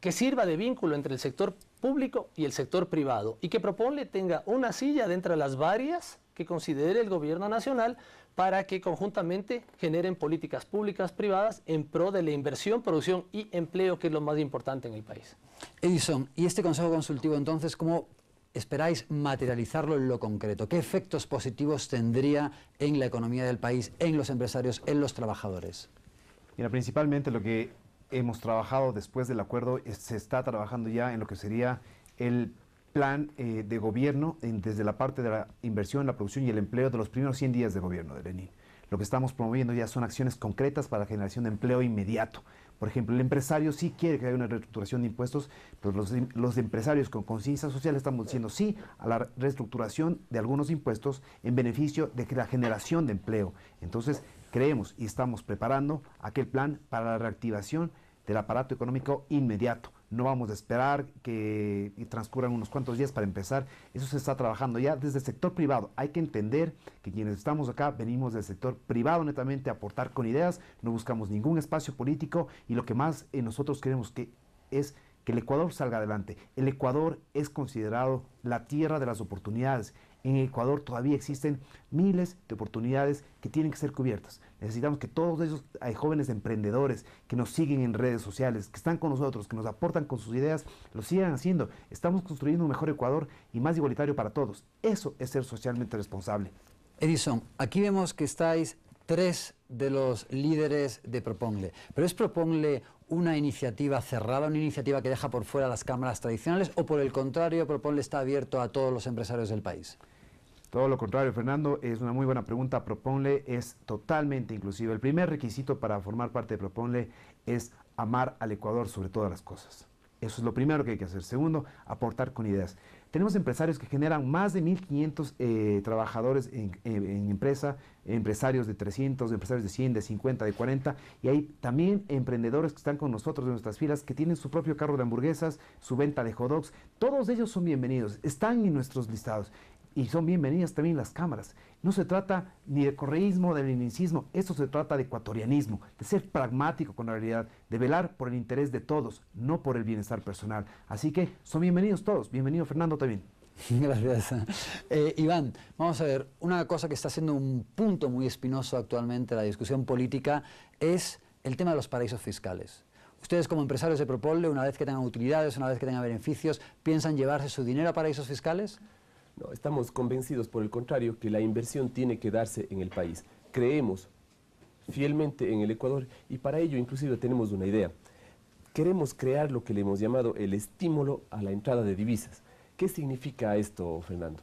que sirva de vínculo entre el sector público y el sector privado y que Proponle tenga una silla dentro de las varias que considere el gobierno nacional para que conjuntamente generen políticas públicas privadas en pro de la inversión, producción y empleo, que es lo más importante en el país. Edison, ¿y este Consejo Consultivo entonces cómo esperáis materializarlo en lo concreto? ¿Qué efectos positivos tendría en la economía del país, en los empresarios, en los trabajadores? Mira, principalmente lo que hemos trabajado después del acuerdo, se está trabajando ya en lo que sería el plan de gobierno desde la parte de la inversión, la producción y el empleo de los primeros 100 días de gobierno de Lenin. Lo que estamos promoviendo ya son acciones concretas para la generación de empleo inmediato. Por ejemplo, el empresario sí quiere que haya una reestructuración de impuestos, pero los empresarios con conciencia social estamos diciendo sí a la reestructuración de algunos impuestos en beneficio de la generación de empleo. Entonces, creemos y estamos preparando aquel plan para la reactivación del aparato económico inmediato. No vamos a esperar que transcurran unos cuantos días para empezar. Eso se está trabajando ya desde el sector privado. Hay que entender que quienes estamos acá venimos del sector privado netamente a aportar con ideas, no buscamos ningún espacio político y lo que más nosotros queremos es que el Ecuador salga adelante. El Ecuador es considerado la tierra de las oportunidades. En Ecuador todavía existen miles de oportunidades que tienen que ser cubiertas. Necesitamos que todos esos jóvenes emprendedores que nos siguen en redes sociales, que están con nosotros, que nos aportan con sus ideas, lo sigan haciendo. Estamos construyendo un mejor Ecuador y más igualitario para todos. Eso es ser socialmente responsable. Edison, aquí vemos que estáis 3 de los líderes de Proponle. ¿Pero es Proponle una iniciativa cerrada, una iniciativa que deja por fuera las cámaras tradicionales, o por el contrario, Proponle está abierto a todos los empresarios del país? Todo lo contrario, Fernando, es una muy buena pregunta. Proponle es totalmente inclusivo. El primer requisito para formar parte de Proponle es amar al Ecuador sobre todas las cosas. Eso es lo primero que hay que hacer. Segundo, aportar con ideas. Tenemos empresarios que generan más de 1.500 trabajadores en empresa, empresarios de 300, empresarios de 100, de 50, de 40, y hay también emprendedores que están con nosotros en nuestras filas, que tienen su propio carro de hamburguesas, su venta de hot dogs. Todos ellos son bienvenidos, están en nuestros listados. Y son bienvenidas también las cámaras. No se trata ni de correísmo, de leninismo, esto se trata de ecuatorianismo, de ser pragmático con la realidad, de velar por el interés de todos, no por el bienestar personal. Así que son bienvenidos todos. Bienvenido Fernando también. Gracias. Iván, vamos a ver, una cosa que está siendo un punto muy espinoso actualmente en la discusión política es el tema de los paraísos fiscales. Ustedes como empresarios de Proponle, una vez que tengan utilidades, una vez que tengan beneficios, ¿piensan llevarse su dinero a paraísos fiscales? No, estamos convencidos, por el contrario, que la inversión tiene que darse en el país. Creemos fielmente en el Ecuador y para ello inclusive tenemos una idea. Queremos crear lo que le hemos llamado el estímulo a la entrada de divisas. ¿Qué significa esto, Fernando?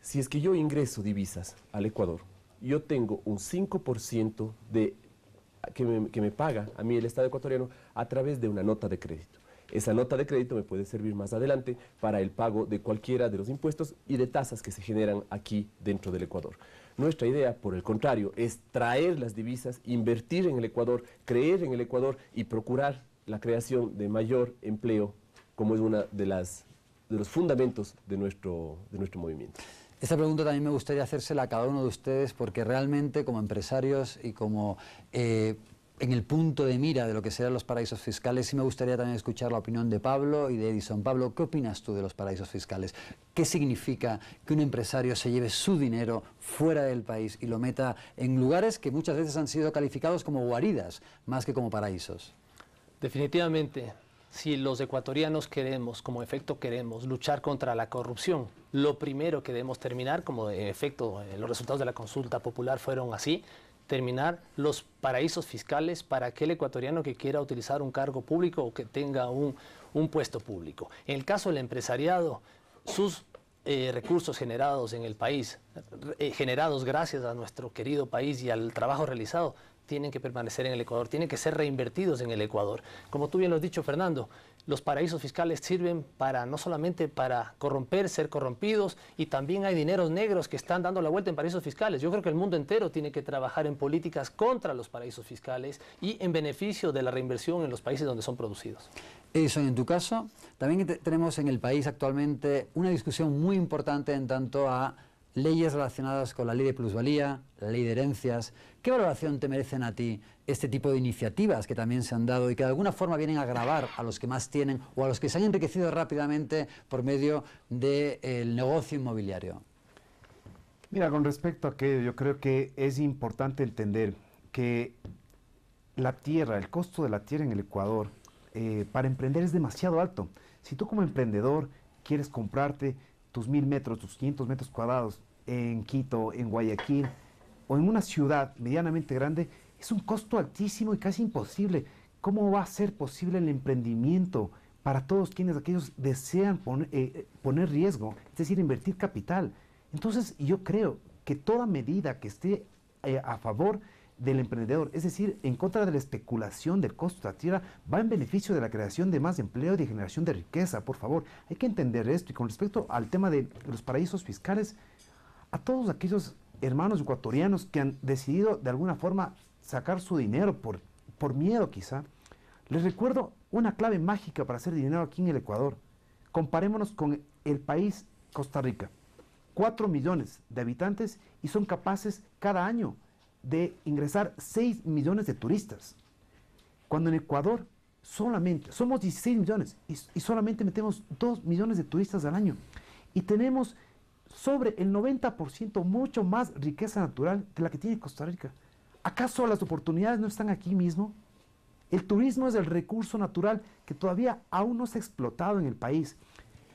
Si es que yo ingreso divisas al Ecuador, yo tengo un 5% que me paga a mí el Estado ecuatoriano a través de una nota de crédito. Esa nota de crédito me puede servir más adelante para el pago de cualquiera de los impuestos y de tasas que se generan aquí dentro del Ecuador. Nuestra idea, por el contrario, es traer las divisas, invertir en el Ecuador, creer en el Ecuador y procurar la creación de mayor empleo, como es uno de los fundamentos de nuestro movimiento. Esta pregunta también me gustaría hacérsela a cada uno de ustedes, porque realmente como empresarios y como en el punto de mira de lo que serán los paraísos fiscales, sí me gustaría también escuchar la opinión de Pablo y de Edison. Pablo, ¿qué opinas tú de los paraísos fiscales? ¿Qué significa que un empresario se lleve su dinero fuera del país y lo meta en lugares que muchas veces han sido calificados como guaridas, más que como paraísos? Definitivamente, si los ecuatorianos queremos, como efecto queremos, luchar contra la corrupción, lo primero que debemos terminar, como en efecto los resultados de la consulta popular fueron así, terminar los paraísos fiscales para aquel ecuatoriano que quiera utilizar un cargo público o que tenga un puesto público. En el caso del empresariado, sus recursos generados en el país, generados gracias a nuestro querido país y al trabajo realizado, tienen que permanecer en el Ecuador, tienen que ser reinvertidos en el Ecuador. Como tú bien lo has dicho, Fernando, los paraísos fiscales sirven para no solamente para corromper, ser corrompidos, y también hay dineros negros que están dando la vuelta en paraísos fiscales. Yo creo que el mundo entero tiene que trabajar en políticas contra los paraísos fiscales y en beneficio de la reinversión en los países donde son producidos. Edison, en tu caso, también tenemos en el país actualmente una discusión muy importante en tanto a leyes relacionadas con la ley de plusvalía, la ley de herencias. ¿Qué valoración te merecen a ti este tipo de iniciativas que también se han dado y que de alguna forma vienen a agravar a los que más tienen o a los que se han enriquecido rápidamente por medio del negocio inmobiliario? Mira, con respecto a aquello, yo creo que es importante entender que la tierra, el costo de la tierra en el Ecuador, para emprender es demasiado alto. Si tú como emprendedor quieres comprarte tus 1000 metros, tus 500 metros cuadrados en Quito, en Guayaquil o en una ciudad medianamente grande, es un costo altísimo y casi imposible. ¿Cómo va a ser posible el emprendimiento para todos quienes aquellos desean poner riesgo, es decir, invertir capital? Entonces yo creo que toda medida que esté a favor del emprendedor, es decir, en contra de la especulación del costo de la tierra, va en beneficio de la creación de más empleo y de generación de riqueza. Por favor, hay que entender esto. Y con respecto al tema de los paraísos fiscales, a todos aquellos hermanos ecuatorianos que han decidido de alguna forma sacar su dinero por miedo quizá, les recuerdo una clave mágica para hacer dinero aquí en el Ecuador. Comparémonos con el país Costa Rica. 4 millones de habitantes y son capaces cada año de ingresar 6 millones de turistas. Cuando en Ecuador solamente, somos 16 millones y solamente metemos 2 millones de turistas al año. Y tenemos sobre el 90% mucho más riqueza natural de la que tiene Costa Rica. ¿Acaso las oportunidades no están aquí mismo? El turismo es el recurso natural que todavía aún no se ha explotado en el país.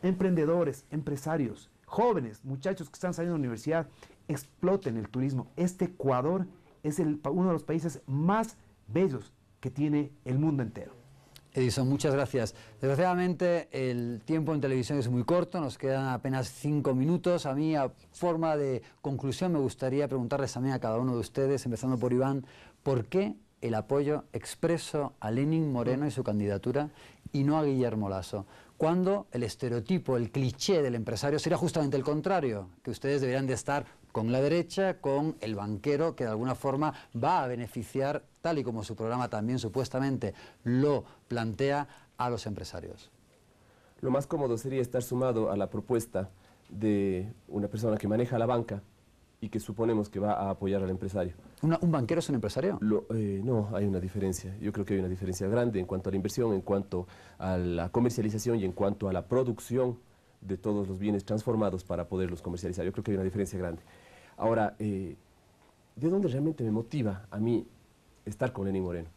Emprendedores, empresarios, jóvenes, muchachos que están saliendo de la universidad, exploten el turismo. Este Ecuador es uno de los países más bellos que tiene el mundo entero. Edison, muchas gracias. Desgraciadamente el tiempo en televisión es muy corto, nos quedan apenas 5 minutos. A mí, a forma de conclusión, me gustaría preguntarles también a cada uno de ustedes, empezando por Iván, ¿por qué el apoyo expreso a Lenín Moreno y su candidatura y no a Guillermo Lasso? Cuando el estereotipo, el cliché del empresario sería justamente el contrario, que ustedes deberían de estar con la derecha, con el banquero que de alguna forma va a beneficiar, tal y como su programa también supuestamente lo plantea, a los empresarios. Lo más cómodo sería estar sumado a la propuesta de una persona que maneja la banca y que suponemos que va a apoyar al empresario. ¿Un banquero es un empresario? No, hay una diferencia. Yo creo que hay una diferencia grande en cuanto a la inversión, en cuanto a la comercialización y en cuanto a la producción de todos los bienes transformados para poderlos comercializar. Yo creo que hay una diferencia grande. Ahora, ¿de dónde realmente me motiva a mí estar con Lenín Moreno?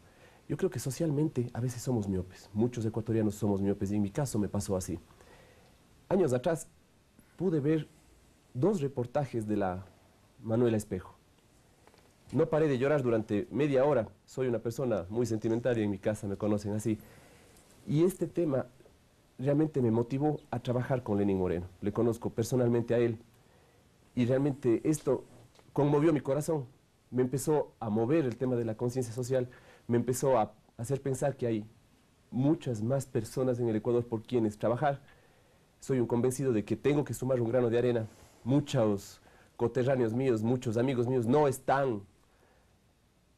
Yo creo que socialmente a veces somos miopes. Muchos ecuatorianos somos miopes y en mi caso me pasó así. Años atrás pude ver 2 reportajes de la Manuela Espejo. No paré de llorar durante media hora. Soy una persona muy sentimental y en mi casa me conocen así. Y este tema realmente me motivó a trabajar con Lenín Moreno. Le conozco personalmente a él. Y realmente esto conmovió mi corazón. Me empezó a mover el tema de la conciencia social. Me empezó a hacer pensar que hay muchas más personas en el Ecuador por quienes trabajar. Soy un convencido de que tengo que sumar un grano de arena. Muchos coterráneos míos, muchos amigos míos no están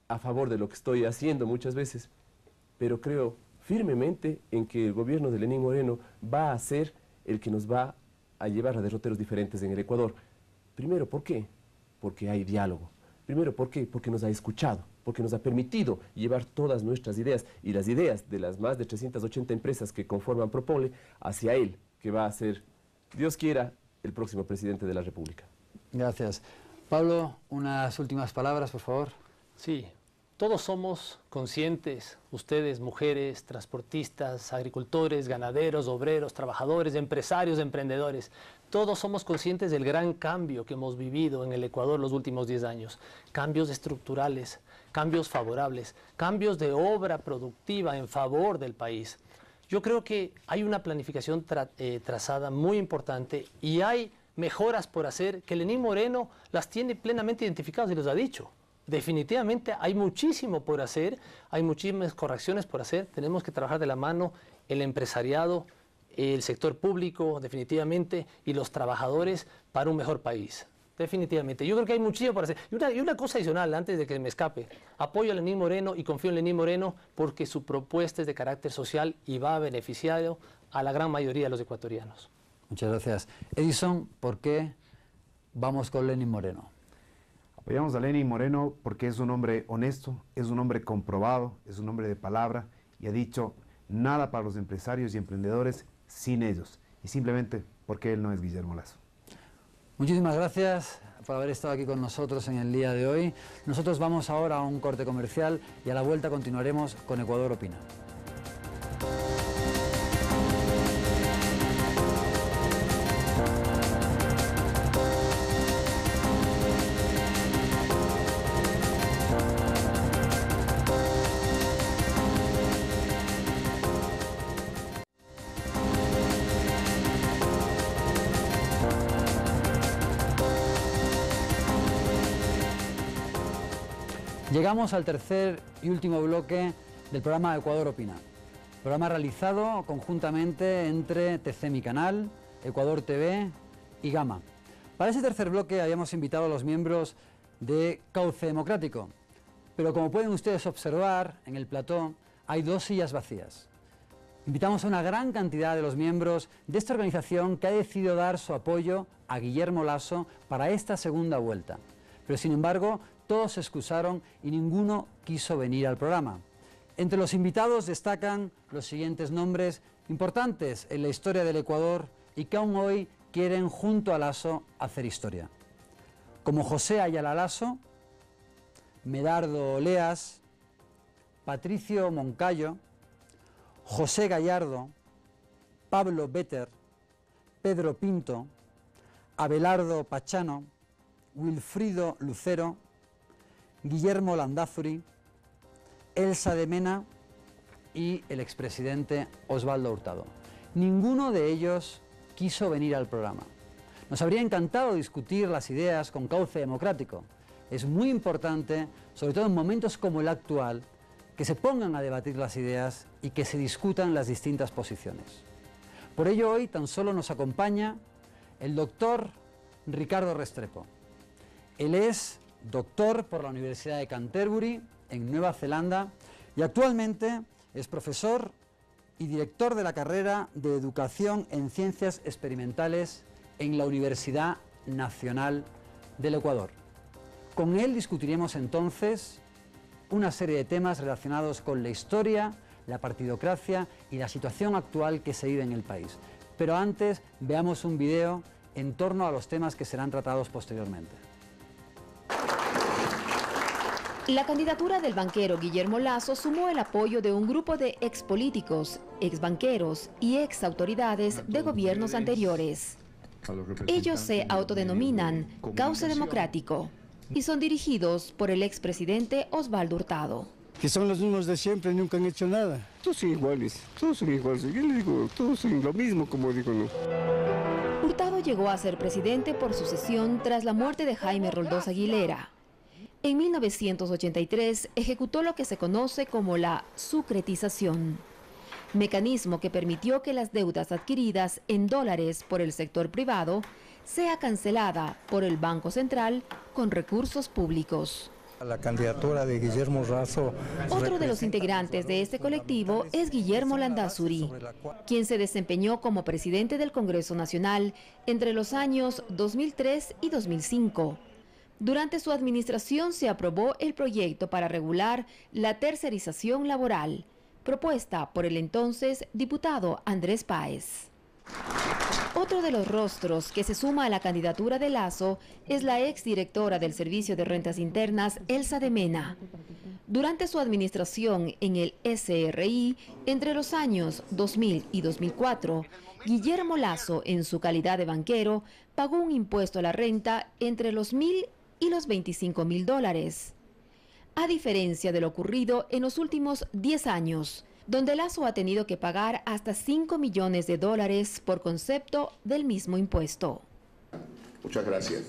a favor de lo que estoy haciendo muchas veces, pero creo firmemente en que el gobierno de Lenín Moreno va a ser el que nos va a llevar a derroteros diferentes en el Ecuador. Primero, ¿por qué? Porque hay diálogo. Primero, ¿por qué? Porque nos ha escuchado, porque nos ha permitido llevar todas nuestras ideas y las ideas de las más de 380 empresas que conforman Proponle hacia él, que va a ser, Dios quiera, el próximo presidente de la República. Gracias. Pablo, unas últimas palabras, por favor. Sí, todos somos conscientes, ustedes, mujeres, transportistas, agricultores, ganaderos, obreros, trabajadores, empresarios, emprendedores. Todos somos conscientes del gran cambio que hemos vivido en el Ecuador los últimos 10 años. Cambios estructurales, cambios favorables, cambios de obra productiva en favor del país. Yo creo que hay una planificación trazada muy importante y hay mejoras por hacer que Lenín Moreno las tiene plenamente identificadas y los ha dicho. Definitivamente hay muchísimo por hacer, hay muchísimas correcciones por hacer, tenemos que trabajar de la mano el empresariado, el sector público, definitivamente, y los trabajadores para un mejor país. Definitivamente. Yo creo que hay muchísimo por hacer. Y una cosa adicional, antes de que me escape. Apoyo a Lenín Moreno y confío en Lenín Moreno porque su propuesta es de carácter social y va a beneficiar a la gran mayoría de los ecuatorianos. Muchas gracias. Edison, ¿por qué vamos con Lenín Moreno? Apoyamos a Lenín Moreno porque es un hombre honesto, es un hombre comprobado, es un hombre de palabra y ha dicho nada para los empresarios y emprendedores sin ellos. Y simplemente porque él no es Guillermo Lasso. Muchísimas gracias por haber estado aquí con nosotros en el día de hoy. Nosotros vamos ahora a un corte comercial y a la vuelta continuaremos con Ecuador Opina. Llegamos al tercer y último bloque del programa Ecuador Opina. Programa realizado conjuntamente entre TC Mi Canal, Ecuador TV y Gama. Para ese tercer bloque habíamos invitado a los miembros de Cauce Democrático. Pero como pueden ustedes observar en el plató, hay 2 sillas vacías. Invitamos a una gran cantidad de los miembros de esta organización que ha decidido dar su apoyo a Guillermo Lasso para esta segunda vuelta. Pero sin embargo, todos se excusaron y ninguno quiso venir al programa. Entre los invitados destacan los siguientes nombres importantes en la historia del Ecuador y que aún hoy quieren, junto a Lasso, hacer historia. Como José Ayala Lasso, Medardo Oleas, Patricio Moncayo, José Gallardo, Pablo Better, Pedro Pinto, Abelardo Pachano, Wilfrido Lucero, Guillermo Landázuri, Elsa de Mena y el expresidente Osvaldo Hurtado. Ninguno de ellos quiso venir al programa. Nos habría encantado discutir las ideas con cauce democrático. Es muy importante, sobre todo en momentos como el actual, que se pongan a debatir las ideas y que se discutan las distintas posiciones. Por ello hoy tan solo nos acompaña el doctor Ricardo Restrepo. Él es doctor por la Universidad de Canterbury, en Nueva Zelanda, y actualmente es profesor y director de la carrera de Educación en Ciencias Experimentales en la Universidad Nacional del Ecuador. Con él discutiremos entonces una serie de temas relacionados con la historia, la partidocracia y la situación actual que se vive en el país. Pero antes veamos un video en torno a los temas que serán tratados posteriormente. La candidatura del banquero Guillermo Lasso sumó el apoyo de un grupo de expolíticos, exbanqueros y exautoridades de gobiernos anteriores. Ellos se autodenominan Cauce Democrático y son dirigidos por el expresidente Osvaldo Hurtado. Que son los mismos de siempre, nunca han hecho nada. Todos son iguales, todos son iguales. Yo les digo, todos son lo mismo, como digo, ¿no? Hurtado llegó a ser presidente por sucesión tras la muerte de Jaime Roldós Aguilera. En 1983 ejecutó lo que se conoce como la sucretización, mecanismo que permitió que las deudas adquiridas en dólares por el sector privado sea cancelada por el Banco Central con recursos públicos. La candidatura de Guillermo Lasso. Otro de los integrantes de este colectivo es Guillermo Landázuri, quien se desempeñó como presidente del Congreso Nacional entre los años 2003 y 2005. Durante su administración se aprobó el proyecto para regular la tercerización laboral, propuesta por el entonces diputado Andrés Páez. Otro de los rostros que se suma a la candidatura de Lasso es la exdirectora del Servicio de Rentas Internas, Elsa de Mena. Durante su administración en el SRI, entre los años 2000 y 2004, Guillermo Lasso, en su calidad de banquero, pagó un impuesto a la renta entre los $1.000 y los $25.000. A diferencia de lo ocurrido en los últimos 10 años, donde Lasso ha tenido que pagar hasta $5 millones por concepto del mismo impuesto. Muchas gracias.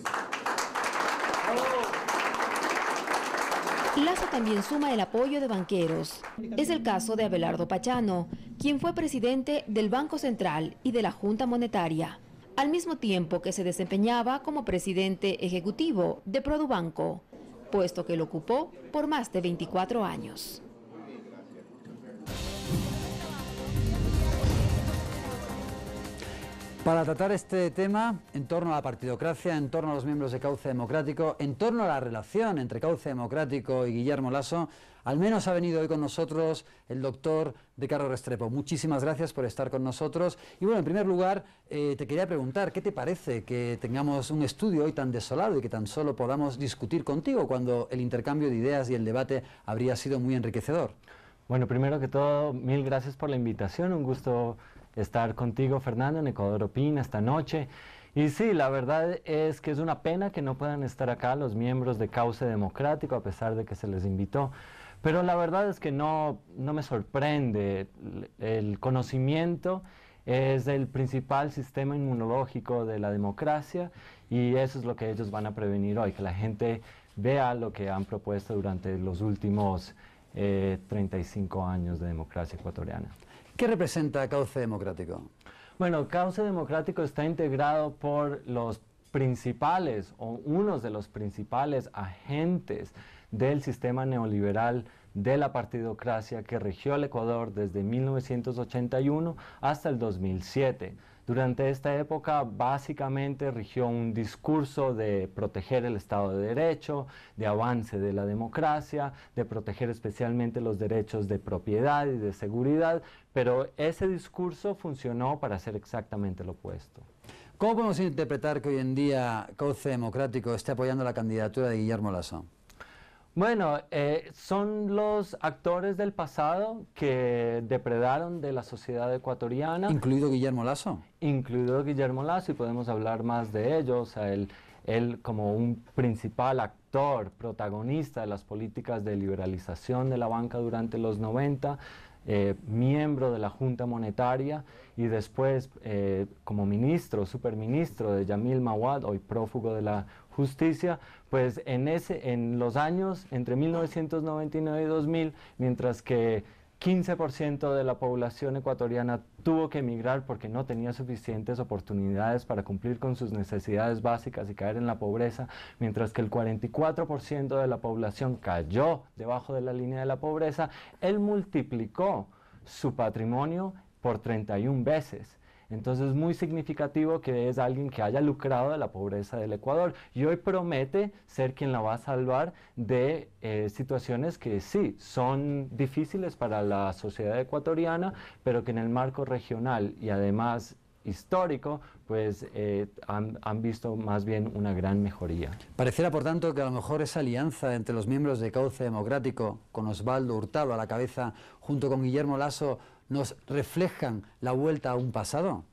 Lasso también suma el apoyo de banqueros. Es el caso de Abelardo Pachano, quien fue presidente del Banco Central y de la Junta Monetaria, al mismo tiempo que se desempeñaba como presidente ejecutivo de Produbanco, puesto que lo ocupó por más de 24 años. Para tratar este tema, en torno a la partidocracia, en torno a los miembros de Cauce Democrático, en torno a la relación entre Cauce Democrático y Guillermo Lasso, al menos ha venido hoy con nosotros el doctor Ricardo Restrepo. Muchísimas gracias por estar con nosotros. Y bueno, en primer lugar, te quería preguntar, ¿qué te parece que tengamos un estudio hoy tan desolado y que tan solo podamos discutir contigo cuando el intercambio de ideas y el debate habría sido muy enriquecedor? Bueno, primero que todo, mil gracias por la invitación, un gusto estar contigo, Fernando, en Ecuador Opina esta noche. Y sí, la verdad es que es una pena que no puedan estar acá los miembros de Cauce Democrático, a pesar de que se les invitó. Pero la verdad es que no me sorprende. El conocimiento es el principal sistema inmunológico de la democracia y eso es lo que ellos van a prevenir hoy, que la gente vea lo que han propuesto durante los últimos 35 años de democracia ecuatoriana. ¿Qué representa Cauce Democrático? Bueno, Cauce Democrático está integrado por los principales o unos de los principales agentes del sistema neoliberal de la partidocracia que regió el Ecuador desde 1981 hasta el 2007. Durante esta época básicamente rigió un discurso de proteger el Estado de Derecho, de avance de la democracia, de proteger especialmente los derechos de propiedad y de seguridad, pero ese discurso funcionó para hacer exactamente lo opuesto. ¿Cómo podemos interpretar que hoy en día Cauce Democrático esté apoyando la candidatura de Guillermo Lasso? Bueno, son los actores del pasado que depredaron de la sociedad ecuatoriana. ¿Incluido Guillermo Lasso? Incluido Guillermo Lasso, y podemos hablar más de ello. O sea, él como un principal actor, protagonista de las políticas de liberalización de la banca durante los 90, miembro de la Junta Monetaria, y después como ministro, superministro de Yamil Mawad, hoy prófugo de la justicia, pues en los años entre 1999 y 2000, mientras que 15% de la población ecuatoriana tuvo que emigrar porque no tenía suficientes oportunidades para cumplir con sus necesidades básicas y caer en la pobreza, mientras que el 44% de la población cayó debajo de la línea de la pobreza, él multiplicó su patrimonio por 31 veces. Entonces es muy significativo que es alguien que haya lucrado de la pobreza del Ecuador y hoy promete ser quien la va a salvar de situaciones que sí, son difíciles para la sociedad ecuatoriana, pero que en el marco regional y además histórico, pues han visto más bien una gran mejoría. Pareciera, por tanto, que a lo mejor esa alianza entre los miembros de Cauce Democrático, con Osvaldo Hurtado a la cabeza, junto con Guillermo Lasso, nos reflejan la vuelta a un pasado.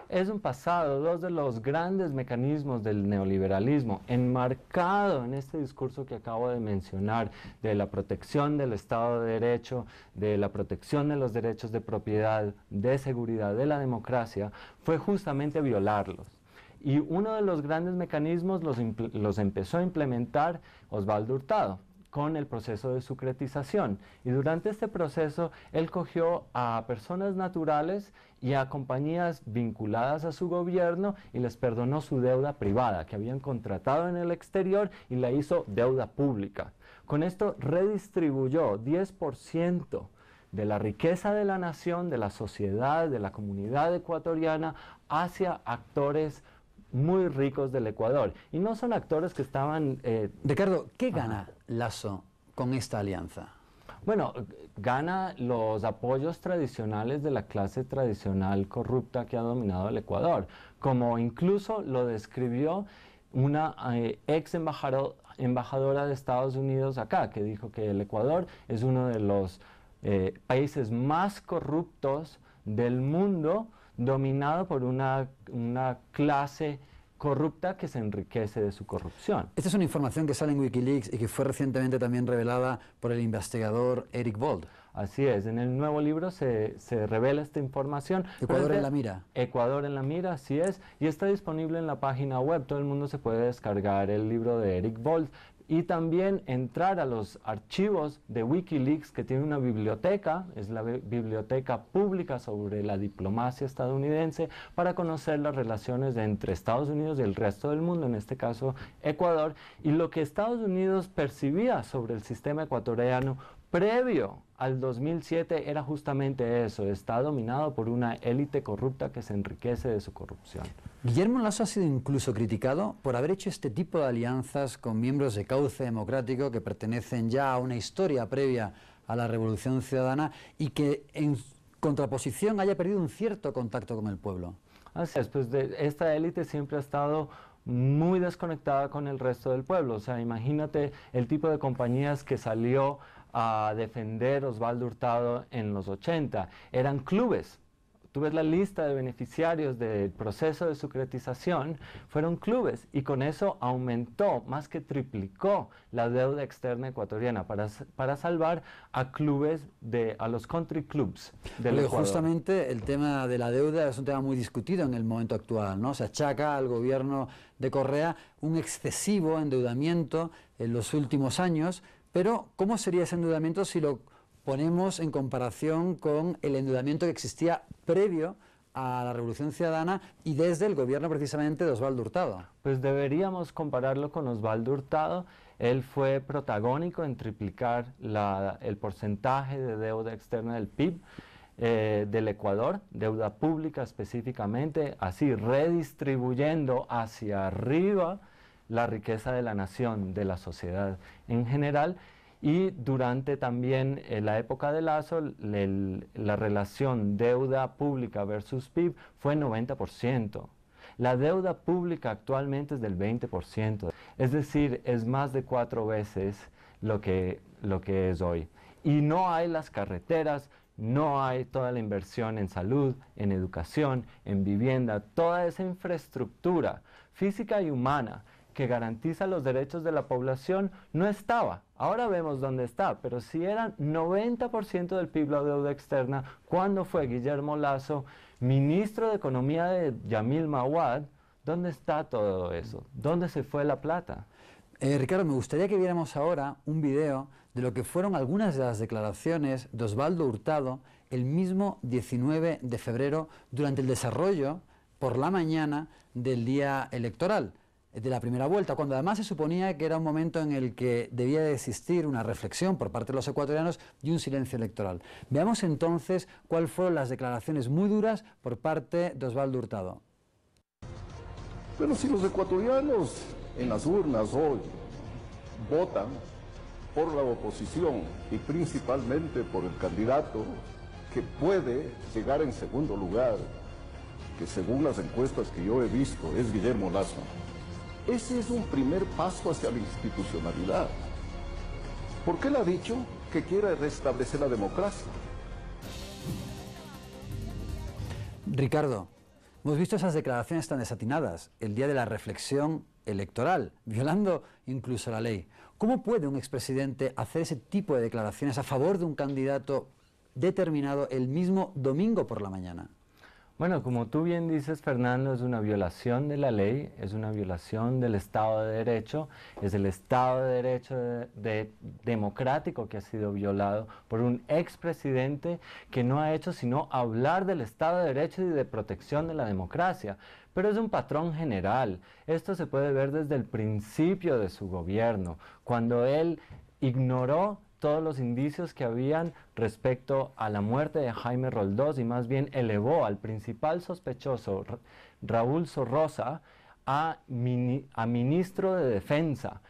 Es un pasado, dos de los grandes mecanismos del neoliberalismo, enmarcado en este discurso que acabo de mencionar, de la protección del Estado de Derecho, de la protección de los derechos de propiedad, de seguridad, de la democracia, fue justamente violarlos. Y uno de los grandes mecanismos los empezó a implementar Osvaldo Hurtado con el proceso de sucretización. Y durante este proceso, él cogió a personas naturales y a compañías vinculadas a su gobierno y les perdonó su deuda privada que habían contratado en el exterior y la hizo deuda pública. Con esto redistribuyó 10% de la riqueza de la nación, de la sociedad, de la comunidad ecuatoriana hacia actores muy ricos del Ecuador. Y no son actores que estaban... Ricardo, ¿qué gana Lasso con esta alianza? Bueno, gana los apoyos tradicionales de la clase tradicional corrupta que ha dominado el Ecuador, como incluso lo describió una ex embajadora de Estados Unidos acá, que dijo que el Ecuador es uno de los países más corruptos del mundo, dominado por una clase corrupta que se enriquece de su corrupción. Esta es una información que sale en Wikileaks y que fue recientemente también revelada por el investigador Eric Bold. Así es, en el nuevo libro se revela esta información. Ecuador en la mira. Ecuador en la mira, así es, y está disponible en la página web. Todo el mundo se puede descargar el libro de Eric Bold y también entrar a los archivos de Wikileaks, que tiene una biblioteca, es la biblioteca pública sobre la diplomacia estadounidense, para conocer las relaciones entre Estados Unidos y el resto del mundo, en este caso Ecuador, y lo que Estados Unidos percibía sobre el sistema ecuatoriano previo al 2007 era justamente eso: está dominado por una élite corrupta que se enriquece de su corrupción. Guillermo Lasso ha sido incluso criticado por haber hecho este tipo de alianzas con miembros de Cauce Democrático que pertenecen ya a una historia previa a la Revolución Ciudadana y que en contraposición haya perdido un cierto contacto con el pueblo. Así es, pues esta élite siempre ha estado muy desconectada con el resto del pueblo. O sea, imagínate el tipo de compañías que salió a defender Osvaldo Hurtado en los 80. Eran clubes. Tú ves la lista de beneficiarios del proceso de sucretización, fueron clubes, y con eso aumentó, más que triplicó, la deuda externa ecuatoriana para salvar a clubes, a los country clubs del Ecuador. Justamente el tema de la deuda es un tema muy discutido en el momento actual, ¿no? Se achaca al gobierno de Correa un excesivo endeudamiento en los últimos años, pero ¿cómo sería ese endeudamiento si lo ponemos en comparación con el endeudamiento que existía previo a la Revolución Ciudadana y desde el gobierno precisamente de Osvaldo Hurtado? Pues deberíamos compararlo con Osvaldo Hurtado. Él fue protagónico en triplicar el porcentaje de deuda externa del PIB. del Ecuador, deuda pública específicamente, así redistribuyendo hacia arriba la riqueza de la nación, de la sociedad en general. Y durante también la época de Lasso, la relación deuda pública versus PIB fue 90%. La deuda pública actualmente es del 20%, es decir, es más de 4 veces lo que es hoy. Y no hay las carreteras, no hay toda la inversión en salud, en educación, en vivienda, toda esa infraestructura física y humana que garantiza los derechos de la población no estaba. Ahora vemos dónde está, pero si era 90% del PIB la deuda externa, cuando fue Guillermo Lasso ministro de Economía de Yamil Mawad, ¿dónde está todo eso? ¿Dónde se fue la plata? Ricardo, me gustaría que viéramos ahora un video de lo que fueron algunas de las declaraciones de Osvaldo Hurtado el mismo 19 de febrero durante el desarrollo por la mañana del día electoral, de la primera vuelta, cuando además se suponía que era un momento en el que debía de existir una reflexión por parte de los ecuatorianos y un silencio electoral. Veamos entonces cuáles fueron las declaraciones muy duras por parte de Osvaldo Hurtado. Pero si los ecuatorianos en las urnas hoy votan por la oposición y principalmente por el candidato que puede llegar en segundo lugar, que según las encuestas que yo he visto es Guillermo Lasso, ese es un primer paso hacia la institucionalidad. Porque él ha dicho que quiere restablecer la democracia. Ricardo, hemos visto esas declaraciones tan desatinadas el día de la reflexión electoral, violando incluso la ley. ¿Cómo puede un expresidente hacer ese tipo de declaraciones a favor de un candidato determinado el mismo domingo por la mañana? Bueno, como tú bien dices, Fernando, es una violación de la ley, es una violación del Estado de Derecho, es el Estado de Derecho democrático que ha sido violado por un expresidente que no ha hecho sino hablar del Estado de Derecho y de protección de la democracia. Pero es un patrón general. Esto se puede ver desde el principio de su gobierno, cuando él ignoró todos los indicios que habían respecto a la muerte de Jaime Roldós y más bien elevó al principal sospechoso, Raúl Sorrosa, a ministro de Defensa,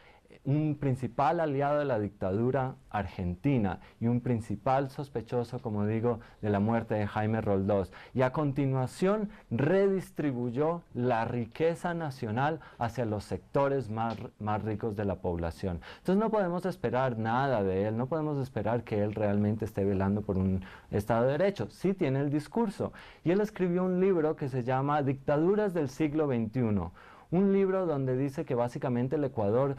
un principal aliado de la dictadura argentina y un principal sospechoso, como digo, de la muerte de Jaime Roldós. Y a continuación redistribuyó la riqueza nacional hacia los sectores más ricos de la población. Entonces no podemos esperar nada de él, no podemos esperar que él realmente esté velando por un Estado de Derecho. Sí tiene el discurso. Y él escribió un libro que se llama Dictaduras del siglo XXI. Un libro donde dice que básicamente el Ecuador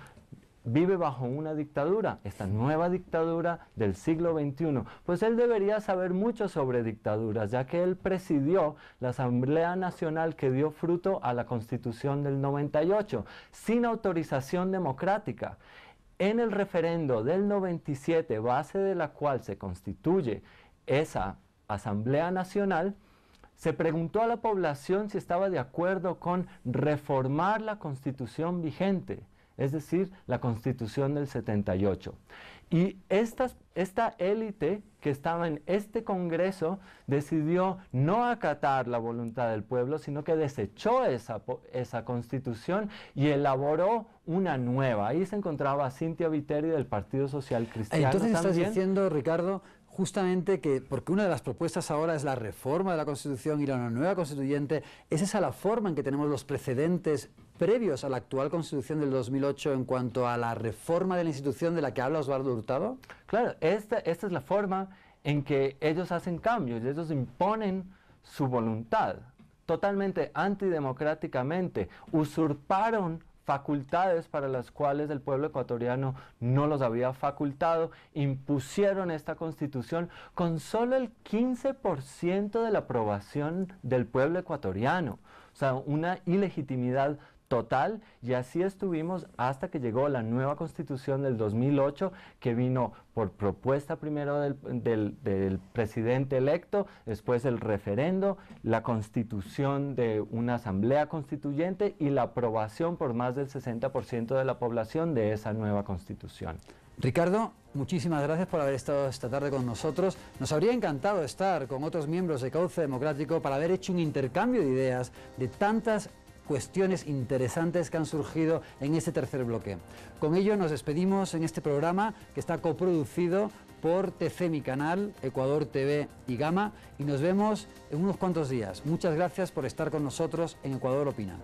vive bajo una dictadura, esta nueva dictadura del siglo XXI. Pues él debería saber mucho sobre dictaduras, ya que él presidió la Asamblea Nacional que dio fruto a la Constitución del 98, sin autorización democrática. En el referendo del 97, base de la cual se constituye esa Asamblea Nacional, se preguntó a la población si estaba de acuerdo con reformar la Constitución vigente, es decir, la Constitución del 78. Y esta élite que estaba en este Congreso decidió no acatar la voluntad del pueblo, sino que desechó esa Constitución y elaboró una nueva. Ahí se encontraba Cynthia Viteri del Partido Social Cristiano. Entonces también. estás diciendo, Ricardo, justamente que, porque una de las propuestas ahora es la reforma de la Constitución, ir a una nueva constituyente, ¿es esa la forma en que tenemos los precedentes previos a la actual Constitución del 2008 en cuanto a la reforma de la institución de la que habla Osvaldo Hurtado? Claro, esta es la forma en que ellos hacen cambios, ellos imponen su voluntad, totalmente antidemocráticamente, usurparon facultades para las cuales el pueblo ecuatoriano no los había facultado, impusieron esta Constitución con solo el 15% de la aprobación del pueblo ecuatoriano. O sea, una ilegitimidad total, y así estuvimos hasta que llegó la nueva Constitución del 2008, que vino por propuesta primero del presidente electo, después el referendo, la constitución de una asamblea constituyente y la aprobación por más del 60% de la población de esa nueva Constitución. Ricardo, muchísimas gracias por haber estado esta tarde con nosotros. Nos habría encantado estar con otros miembros de Cauce Democrático para haber hecho un intercambio de ideas de tantas cuestiones interesantes que han surgido en este tercer bloque. Con ello nos despedimos en este programa que está coproducido por TC Mi Canal, Ecuador TV y Gama, y nos vemos en unos cuantos días. Muchas gracias por estar con nosotros en Ecuador Opina.